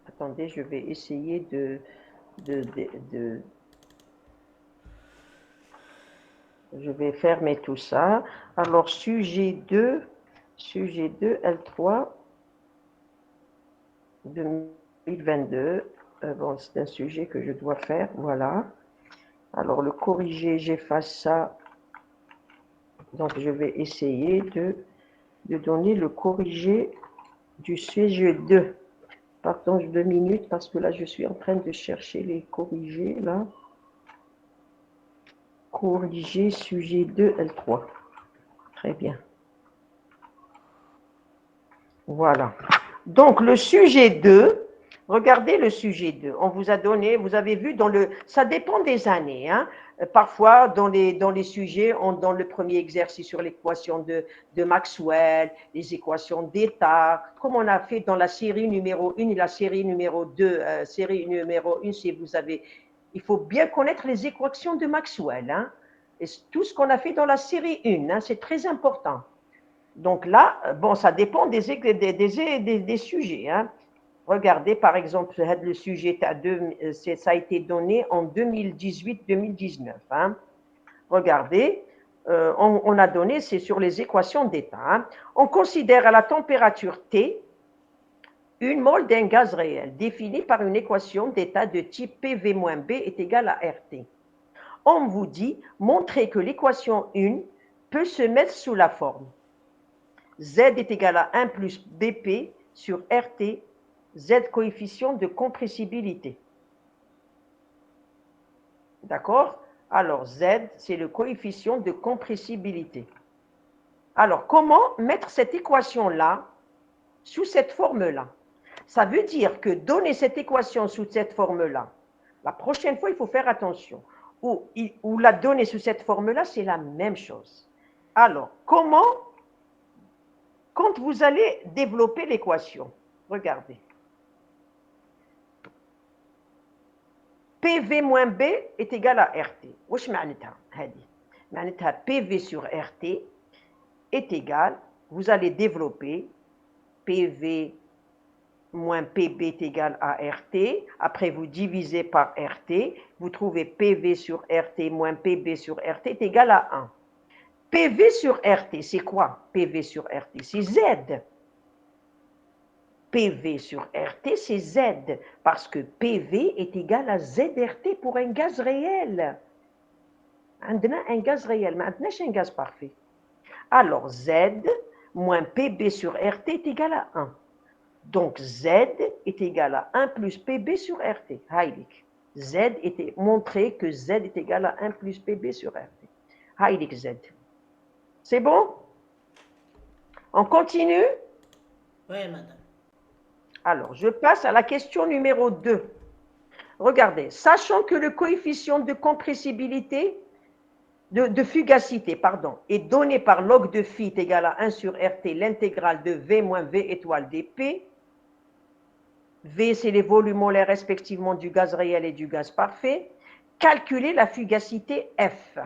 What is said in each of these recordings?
Attendez, je vais essayer de je vais fermer tout ça. Alors, sujet 2, L3, 2022. Bon, c'est un sujet que je dois faire, voilà. Alors, le corriger, j'efface ça. Donc, je vais essayer de donner le corrigé du sujet 2. Pardon, 2 minutes, parce que là, je suis en train de chercher les corrigés, là. Corriger sujet 2, L3. Très bien. Voilà. Donc, le sujet 2, regardez le sujet 2. On vous a donné, vous avez vu, ça dépend des années. Hein. Parfois, dans les sujets, dans le premier exercice sur l'équation de Maxwell, les équations d'état, comme on a fait dans la série numéro 1 et la série numéro 2. Série numéro 1, si vous avez. Il faut bien connaître les équations de Maxwell. Hein. Et tout ce qu'on a fait dans la série 1, hein, c'est très important. Donc là, bon, ça dépend des sujets. Hein. Regardez, par exemple, le sujet, ça a été donné en 2018-2019. Hein. Regardez, on a donné, c'est sur les équations d'état. Hein. On considère à la température T une mole d'un gaz réel définie par une équation d'état de type PV-B est égale à RT. On vous dit, montrez que l'équation 1 peut se mettre sous la forme Z est égal à 1 plus BP sur RT, Z coefficient de compressibilité. D'accord? Alors, Z, c'est le coefficient de compressibilité. Alors, comment mettre cette équation-là sous cette forme-là? Ça veut dire que donner cette équation sous cette forme-là, la prochaine fois, il faut faire attention. Ou la donner sous cette forme-là, c'est la même chose. Alors, comment, quand vous allez développer l'équation, regardez. PV moins B est égal à RT. واش معناتها هذه؟ معناتها PV sur RT est égal, vous allez développer PV moins PB est égal à RT, après vous divisez par RT, vous trouvez PV sur RT moins PB sur RT est égal à 1. PV sur RT, c'est quoi PV sur RT? C'est Z. PV sur RT, c'est Z, parce que PV est égal à ZRT pour un gaz réel. عندنا un gaz réel, ما عندناش un gaz parfait. Alors, Z moins PB sur RT est égal à 1. Donc, Z est égal à 1 plus PB sur RT. هايلك. Z était montré que Z est égal à 1 plus PB sur RT. هايلك Z. C'est bon? On continue? Oui, madame. Alors, je passe à la question numéro 2. Regardez, sachant que le coefficient de compressibilité, de fugacité, pardon, est donné par log de phi est égal à 1 sur RT, l'intégrale de V moins V étoile dP. V, c'est les volumes molaires respectivement du gaz réel et du gaz parfait. Calculez la fugacité F.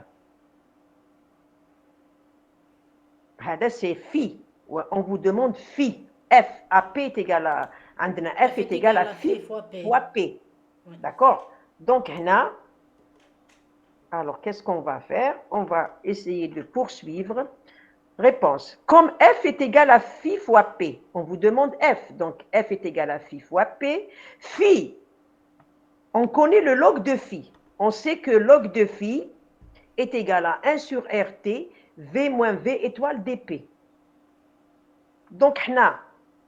C'est phi. On vous demande phi. F à P est égal à. F est égal à phi fois P. D'accord? Donc, là, alors qu'est-ce qu'on va faire? On va essayer de poursuivre. Réponse. Comme F est égal à phi fois P, on vous demande F. Donc, F est égal à phi fois P. Phi, on connaît le log de phi. On sait que log de phi est égal à 1 sur RT, V moins V étoile dP. Donc, là,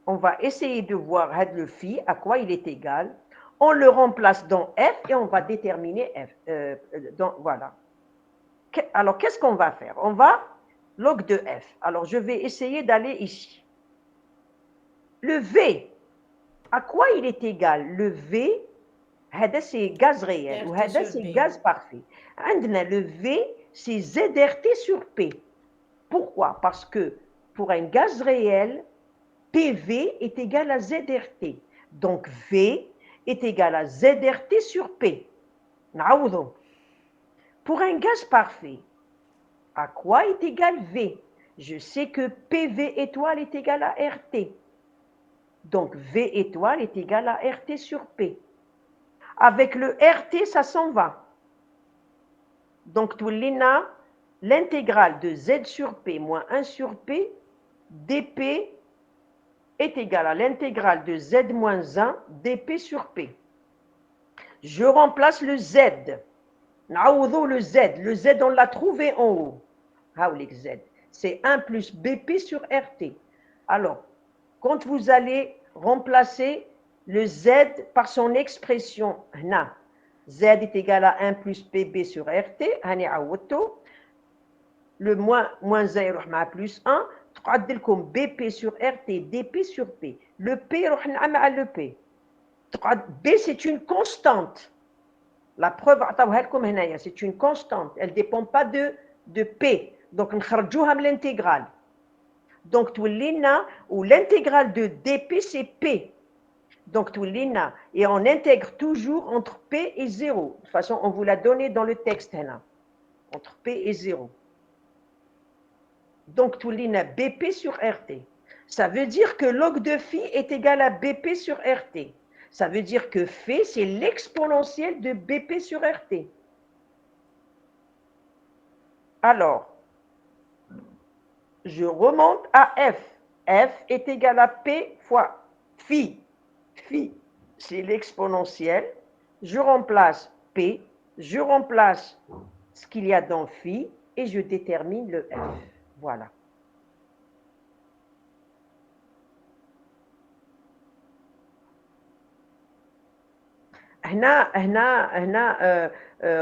on va essayer de voir le phi, à quoi il est égal. On le remplace dans F et on va déterminer F. Voilà. Alors, qu'est-ce qu'on va faire? On va log de F. Alors, je vais essayer d'aller ici. Le V, à quoi il est égal? Le V, c'est gaz réel, ou c'est gaz parfait. Le V, c'est ZRT sur P. Pourquoi? Parce que pour un gaz réel, PV est égal à ZRT. Donc, V est égal à ZRT sur P. Pour un gaz parfait, à quoi est égal V? Je sais que PV étoile est égal à RT. Donc, V étoile est égal à RT sur P. Avec le RT, ça s'en va. Donc, l'intégrale de Z sur P moins 1 sur P, dP est égal à l'intégrale de Z moins 1 dP sur P. Je remplace le Z. Le Z, on l'a trouvé en haut. Z, c'est 1 plus BP sur RT. Alors, quand vous allez remplacer le Z par son expression, Z est égal à 1 plus PB sur RT, le moins 1 يروح مع plus 1, تقعد لكم BP sur RT, DP sur P. Le P يروح مع le P. B, c'est une constante. La preuve, c'est une constante. Elle ne dépend pas de P. Donc, نخرجوها من l'intégrale. Donc, l'intégrale de dP, c'est P. Donc, et on intègre toujours entre P et 0. De toute façon, on vous l'a donné dans le texte. Entre P et 0. Donc, BP sur RT. Ça veut dire que log de phi est égal à BP sur RT. Ça veut dire que phi, c'est l'exponentielle de BP sur RT. Alors, je remonte à F. F est égal à P fois phi. Phi, c'est l'exponentielle. Je remplace P, je remplace ce qu'il y a dans phi et je détermine le F. Voilà.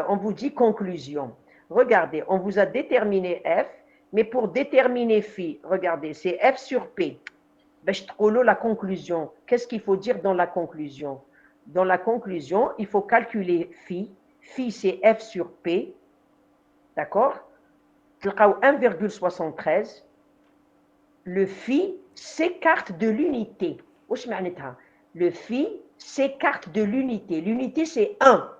On vous dit conclusion. Regardez, on vous a déterminé F, mais pour déterminer phi, regardez, c'est F sur P. La conclusion. Qu'est-ce qu'il faut dire dans la conclusion? Dans la conclusion, il faut calculer phi. Phi, c'est F sur P. D'accord? 1,73. Le phi s'écarte de l'unité. Le phi s'écarte de l'unité. L'unité, c'est 1.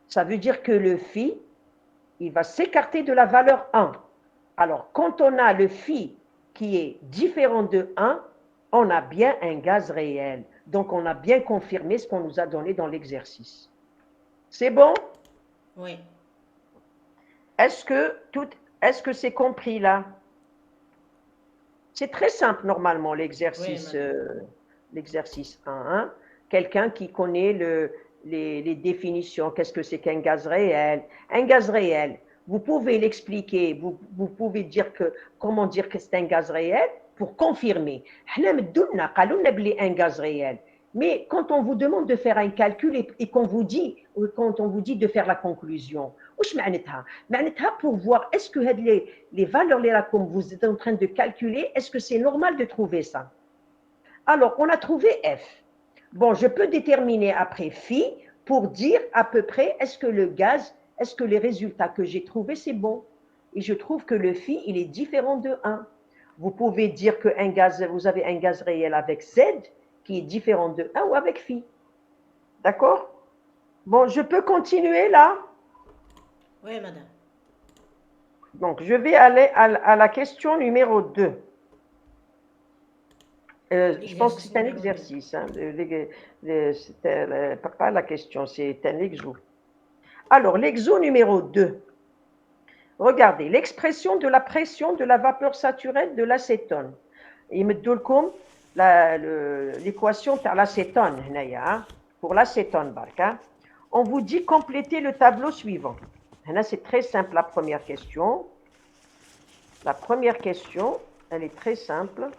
Ça veut dire que le phi, il va s'écarter de la valeur 1. Alors, quand on a le phi qui est différent de 1, on a bien un gaz réel. Donc, on a bien confirmé ce qu'on nous a donné dans l'exercice. C'est bon? Oui. Est-ce que c'est compris là? C'est très simple normalement l'exercice l'exercice 1. Hein? Quelqu'un qui connaît les définitions, qu'est-ce que c'est qu'un gaz réel? Un gaz réel, vous pouvez l'expliquer, vous pouvez dire comment dire que c'est un gaz réel pour confirmer. Un gaz réel. Mais quand on vous demande de faire un calcul et quand on vous dit de faire la conclusion, pour voir est-ce que les valeurs que vous êtes en train de calculer, est-ce que c'est normal de trouver ça? Alors, on a trouvé F. Bon, je peux déterminer après phi pour dire à peu près est-ce que le gaz, est-ce que les résultats que j'ai trouvés, c'est bon? Et je trouve que le phi, il est différent de 1. Vous pouvez dire que vous avez un gaz réel avec Z qui est différent de 1 ou avec phi. D'accord? Bon, je peux continuer là? Oui, madame. Donc, je vais aller à la question numéro 2. Je pense que c'est un exercice. Hein, pas la question, c'est un exo. Alors, l'exo numéro 2. Regardez, l'expression de la pression de la vapeur saturée de l'acétone. Il me donne comme l'équation de l'acétone. Pour l'acétone, on vous dit compléter le tableau suivant. C'est très simple la première question. La première question, elle est très simple.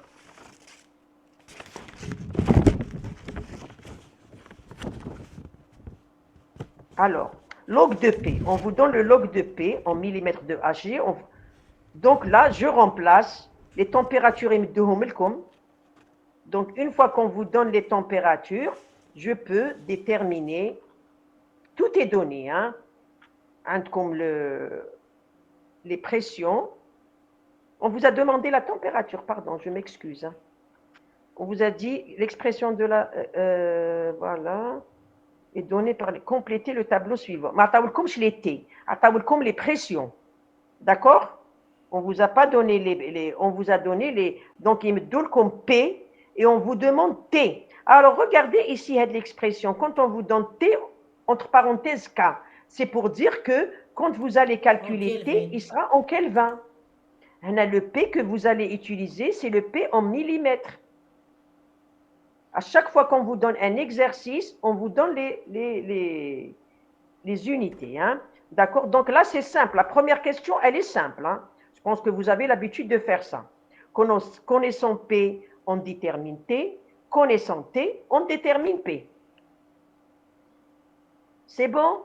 Alors, log de P. On vous donne le log de P en millimètres de Hg. Donc là, je remplace les températures. Donc, une fois qu'on vous donne les températures, je peux déterminer. Tout est donné, hein, comme les pressions. On vous a demandé la température, pardon, je m'excuse. Hein. On vous a dit l'expression de la... voilà. Est donnée par compléter le tableau suivant. Comme les pressions. D'accord? On vous a pas donné on vous a donné les... Donc, il me donne comme P et on vous demande T. Alors, regardez ici, il y a de l'expression. Quand on vous donne T, entre parenthèses K, c'est pour dire que quand vous allez calculer T, il sera en Kelvin. Le P que vous allez utiliser, c'est le P en millimètres. À chaque fois qu'on vous donne un exercice, on vous donne les unités. Hein. D'accord? Donc là, c'est simple. La première question, elle est simple. Hein. Je pense que vous avez l'habitude de faire ça. Connaissant P, on détermine T. Connaissant T, on détermine P. C'est bon?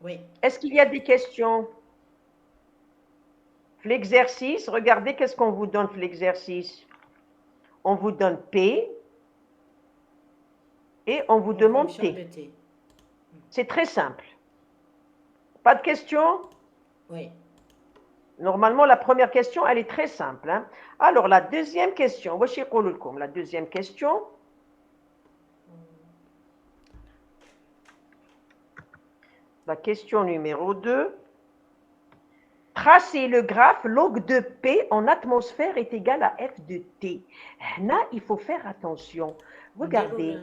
Oui. Est-ce qu'il y a des questions? L'exercice, regardez qu'est-ce qu'on vous donne, l'exercice. On vous donne P et on vous demande T. C'est très simple. Pas de questions? Oui. Normalement, la première question, elle est très simple. Hein. Alors, la deuxième question, la deuxième question. La question numéro 2. Tracer le graphe log de P en atmosphère est égal à F de T. Là, il faut faire attention. Regardez.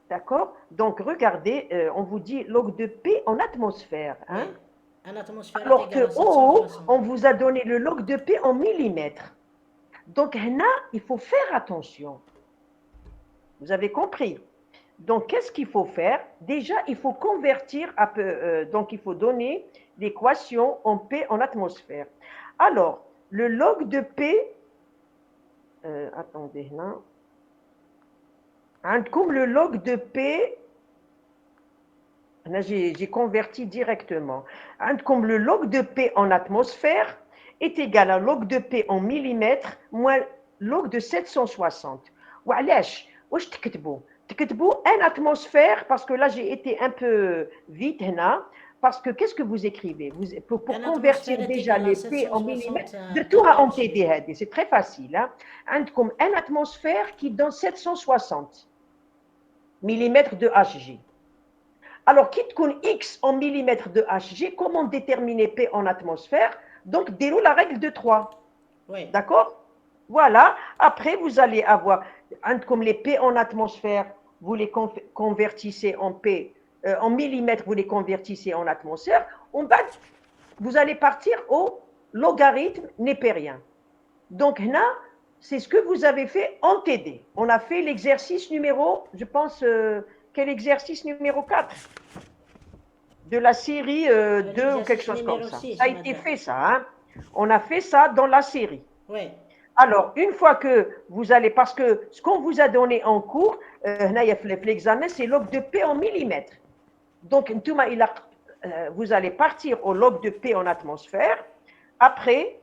D'accord? Donc, regardez, on vous dit log de P en atmosphère. Hein? Oui. En atmosphère alors que haut, on vous a donné le log de P en millimètres. Donc, là, il faut faire attention. Vous avez compris? Donc, qu'est-ce qu'il faut faire? Déjà, il faut convertir, donc il faut donner l'équation en P en atmosphère. Alors, le log de P, attendez, là. Comme le log de P, là j'ai converti directement. Comme le log de P en atmosphère est égal à log de P en millimètres moins log de 760. وعلاش واش تكتبوا en atmosphère parce que là j'ai été un peu vite هنا parce que qu'est-ce que vous écrivez pour convertir déjà les P en millimètres درتوها en TD هذه c'est très facile hein. عندكم en atmosphère qui donne 760 millimètres de Hg. Alors, quitte qu'on X en millimètres de Hg, comment déterminer P en atmosphère? Donc, déroule la règle de 3. Oui. D'accord? Voilà. Après, vous allez avoir, comme les P en atmosphère, vous les convertissez en P, en millimètres, vous les convertissez en atmosphère. Vous allez partir au logarithme népérien. Donc, là, c'est ce que vous avez fait en TD. On a fait l'exercice numéro, je pense, quel exercice numéro 4 de la série 2 ou quelque chose comme ça. 6, ça a été fait ça. Hein. On a fait ça dans la série. Oui. Alors, une fois que vous allez, parce que ce qu'on vous a donné en cours, l'examen, c'est log de P en millimètres. Donc, vous allez partir au log de P en atmosphère. Après,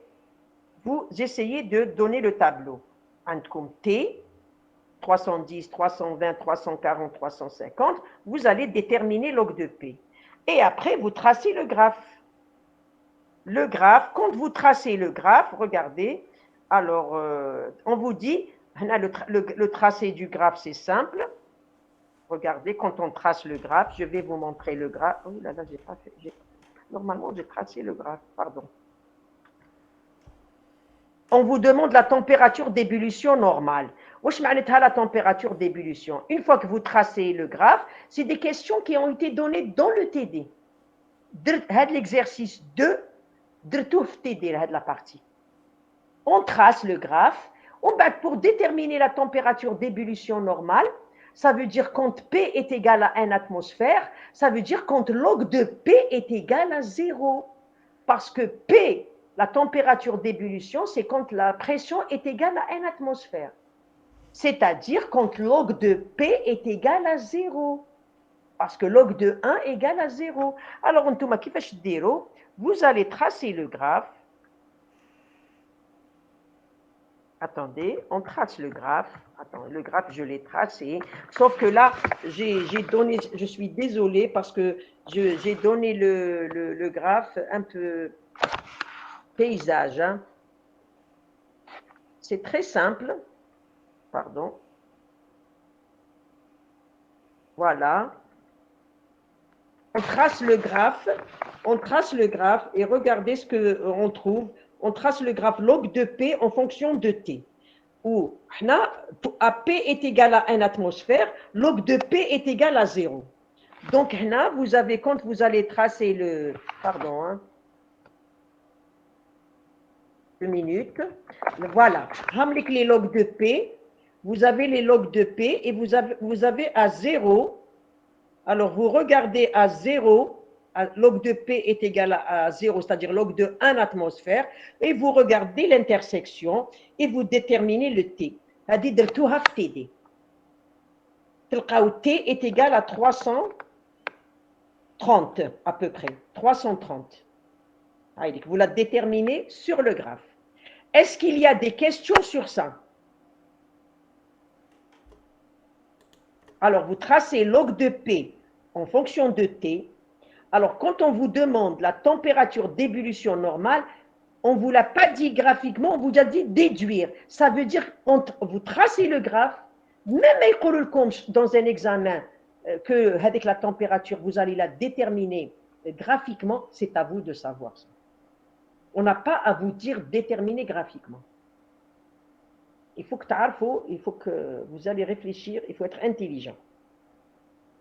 vous essayez de donner le tableau. Comme T, 310, 320, 340, 350, vous allez déterminer log de P. Et après, vous tracez le graphe. Le graphe, quand vous tracez le graphe, regardez, alors on vous dit, le tracé du graphe, c'est simple. Regardez, quand on trace le graphe, je vais vous montrer le graphe. Oh là là, j'ai pas fait. Normalement, j'ai tracé le graphe, pardon. On vous demande la température d'ébullition normale. Wesh معناتها la température d'ébullition. Une fois que vous tracez le graphe, c'est des questions qui ont été données dans le TD. L'exercice 2, درتوه في TD la partie. On trace le graphe. Pour déterminer la température d'ébullition normale, ça veut dire quand P est égal à 1 atmosphère, ça veut dire quand log de P est égal à 0. Parce que P, la température d'ébullition, c'est quand la pression est égale à 1 atmosphère. C'est-à-dire quand log de P est égal à 0. Parce que log de 1 égale à 0. Alors, vous allez tracer le graphe. Attendez, on trace le graphe. Attends, le graphe, je l'ai tracé. Sauf que là, j'ai donné, je suis désolée parce que j'ai donné le graphe un peu paysage. Hein. C'est très simple. Pardon. Voilà. On trace le graphe et regardez ce qu'on trouve. On trace le graphe log de P en fonction de T. où AP est égal à 1 atmosphère, log de P est égal à 0. Donc, vous avez, quand vous allez tracer le... Pardon, hein, 2 minutes. Voilà. Ramlik les logs de P. Vous avez les logs de P et vous avez à 0. Alors, vous regardez à 0. Log de P est égal à 0, c'est-à-dire log de 1 atmosphère. Et vous regardez l'intersection et vous déterminez le T. هذه درتوها في TD. تلقاو T est égal à 330 à peu près. 330. Vous la déterminez sur le graphe. Est-ce qu'il y a des questions sur ça? Alors, vous tracez log de P en fonction de T. Alors, quand on vous demande la température d'ébullition normale, on ne vous l'a pas dit graphiquement, on vous a dit déduire. Ça veut dire que vous tracez le graphe, même dans un examen que avec la température, vous allez la déterminer graphiquement, c'est à vous de savoir ça. On n'a pas à vous dire déterminer graphiquement. Il faut que vous allez réfléchir, il faut être intelligent.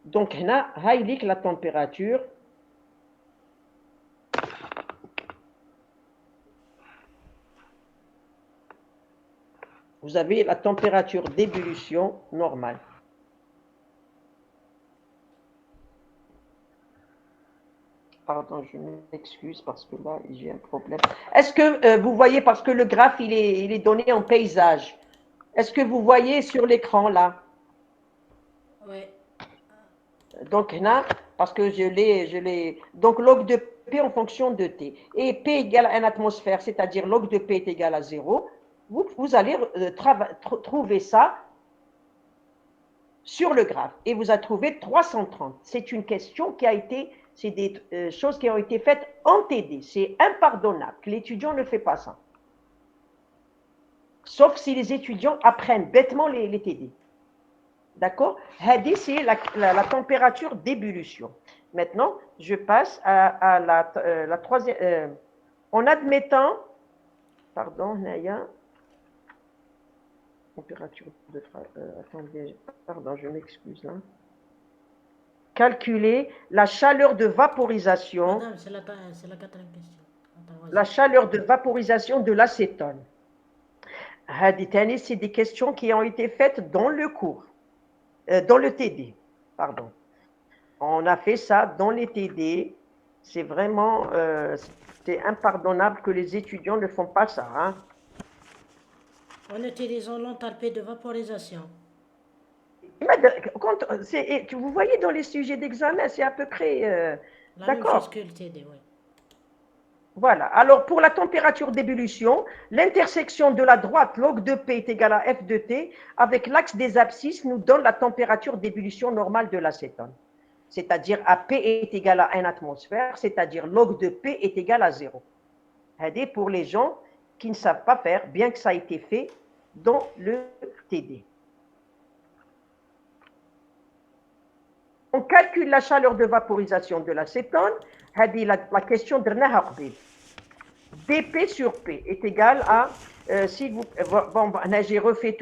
Donc, là, la température. Vous avez la température d'ébullition normale. Pardon, je m'excuse parce que là, j'ai un problème. Est-ce que vous voyez, parce que le graphe, il est donné en paysage. Est-ce que vous voyez sur l'écran, là? Oui. Donc, là, parce que je l'ai... Donc, log de P en fonction de T. Et P égale à 1 atmosphère, c'est-à-dire log de P est égal à 0. Vous allez trouver ça sur le graphe. Et vous avez trouvé 330. C'est une question qui a été... C'est des choses qui ont été faites en TD. C'est impardonnable. L'étudiant ne fait pas ça. Sauf si les étudiants apprennent bêtement les TD. D'accord? Hadi, c'est la température d'ébullition. Maintenant, je passe à la troisième. En admettant, pardon, Naya, température de... attendez, pardon, je m'excuse là. Calculer la chaleur de vaporisation. Madame, c'est la quatrième question. La chaleur de vaporisation de l'acétone. C'est des questions qui ont été faites dans le cours, dans le TD, pardon. On a fait ça dans les TD. C'est vraiment, c'est impardonnable que les étudiants ne font pas ça. Hein. En utilisant l'enthalpie de vaporisation. Vous voyez dans les sujets d'examen, c'est à peu près... la même chose que le TD, oui. Voilà. Alors, pour la température d'ébullition, l'intersection de la droite log de P est égale à F de T avec l'axe des abscisses nous donne la température d'ébullition normale de l'acétone. C'est-à-dire AP est égal à 1 atmosphère, c'est-à-dire log de P est égal à 0. C'est pour les gens qui ne savent pas faire, bien que ça a été fait dans le TD. On calcule la chaleur de vaporisation de l'acétone. La question de dP sur P est égal à, si vous, bon, j'ai refait tout